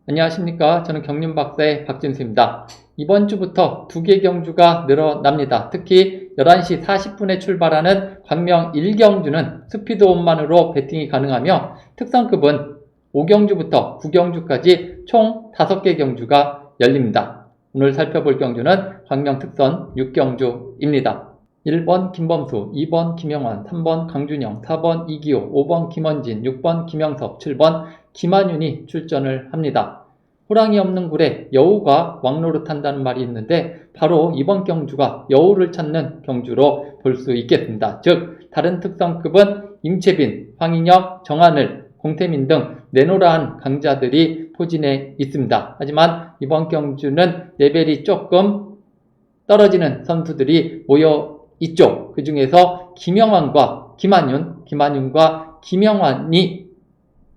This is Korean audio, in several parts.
안녕하십니까. 저는 경륜박사의 박진수입니다. 이번 주부터 2개 경주가 늘어납니다. 특히 11시 40분에 출발하는 광명 1경주는 스피드온만으로 배팅이 가능하며 특성급은 5경주부터 9경주까지 총 5개 경주가 열립니다. 오늘 살펴볼 경주는 광명 특선 6경주입니다. 1번 김범수, 2번 김영환, 3번 강준영, 4번 이기호, 5번 김원진, 6번 김영섭, 7번 김한윤이 출전을 합니다. 호랑이 없는 굴에 여우가 왕노릇한다는 말이 있는데 바로 이번 경주가 여우를 찾는 경주로 볼 수 있겠습니다. 즉 다른 특성급은 임채빈, 황인혁, 정하늘, 공태민 등 내노라한 강자들이 포진해 있습니다. 하지만 이번 경주는 레벨이 조금 떨어지는 선수들이 모여 있죠. 그 중에서 김영환과 김한윤과 김영환이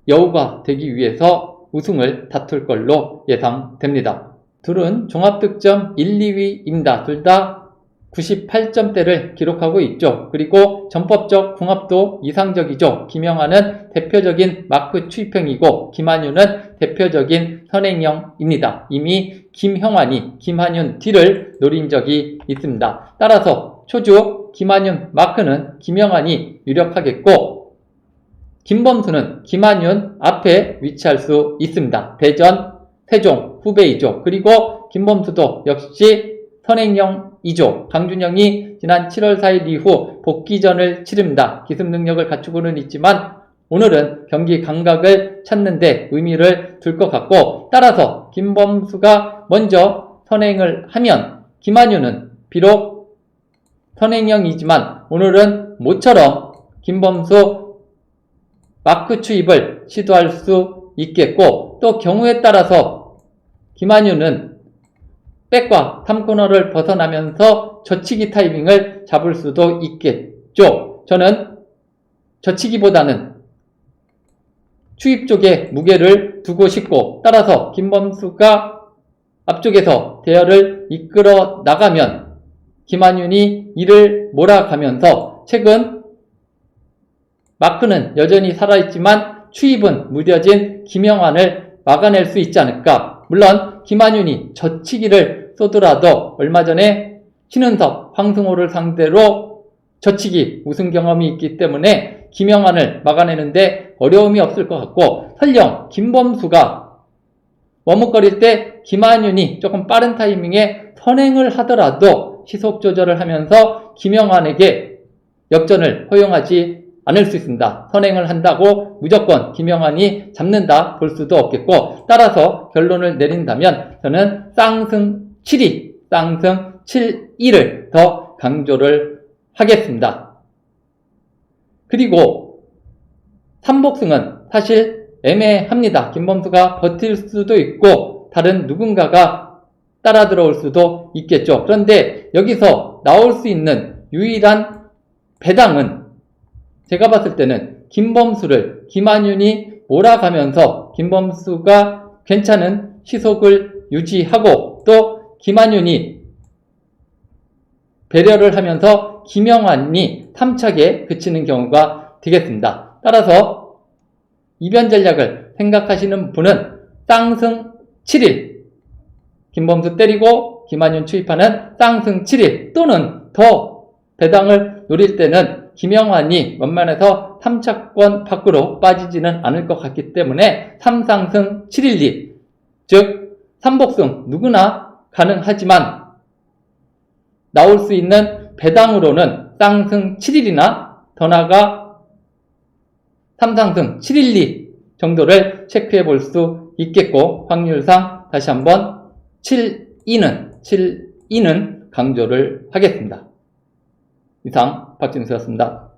여우가 되기 위해서 우승을 다툴 걸로 예상됩니다. 둘은 종합득점 1, 2위입니다. 둘 다 98점대를 기록하고 있죠. 그리고 전법적 궁합도 이상적이죠. 김영환은 대표적인 마크 추입형이고 김한윤은 대표적인 선행형입니다. 이미 김형환이 김한윤 뒤를 노린 적이 있습니다. 따라서 초주 김한윤 마크는 김영환이 유력하겠고 김범수는 김한윤 앞에 위치할 수 있습니다. 대전, 세종 후배이죠. 그리고 김범수도 역시 선행형이죠. 강준영이 지난 7월 4일 이후 복귀전을 치릅니다. 기습 능력을 갖추고는 있지만 오늘은 경기 감각을 찾는데 의미를 둘 것 같고 따라서 김범수가 먼저 선행을 하면 김한윤은 비록 선행형이지만 오늘은 모처럼 김범수 마크 추입을 시도할 수 있겠고 또 경우에 따라서 김한윤은 백과 3코너를 벗어나면서 젖히기 타이밍을 잡을 수도 있겠죠. 저는 젖히기보다는 추입 쪽에 무게를 두고 싶고 따라서 김범수가 앞쪽에서 대열을 이끌어 나가면 김한윤이 이를 몰아가면서 최근 마크는 여전히 살아있지만 추입은 무뎌진 김영환을 막아낼 수 있지 않을까. 물론 김한윤이 젖히기를 쏘더라도 얼마 전에 신은섭, 황승호를 상대로 젖히기 우승 경험이 있기 때문에 김영환을 막아내는데 어려움이 없을 것 같고 설령 김범수가 머뭇거릴 때 김한윤이 조금 빠른 타이밍에 선행을 하더라도 시속 조절을 하면서 김영환에게 역전을 허용하지 않을 수 있습니다. 선행을 한다고 무조건 김영환이 잡는다 볼 수도 없겠고 따라서 결론을 내린다면 저는 쌍승 7위, 쌍승 7위를 더 강조를 하겠습니다. 그리고 삼복승은 사실 애매합니다. 김범수가 버틸 수도 있고 다른 누군가가 따라 들어올 수도 있겠죠. 그런데 여기서 나올 수 있는 유일한 배당은 제가 봤을 때는 김범수를 김한윤이 몰아가면서 김범수가 괜찮은 시속을 유지하고 또 김한윤이 배려를 하면서 김영환이 3착에 그치는 경우가 되겠습니다. 따라서 이변 전략을 생각하시는 분은 쌍승 7일 김범수 때리고 김한윤 추입하는 쌍승 7일 또는 더 배당을 노릴 때는 김영환이 원만해서 3차권 밖으로 빠지지는 않을 것 같기 때문에 3쌍승 712 즉 3복승 누구나 가능하지만 나올 수 있는 배당으로는 쌍승 7일이나 더 나아가 3상승 712 정도를 체크해 볼 수 있겠고 확률상 다시 한번 7위는 강조를 하겠습니다. 이상 박진수였습니다.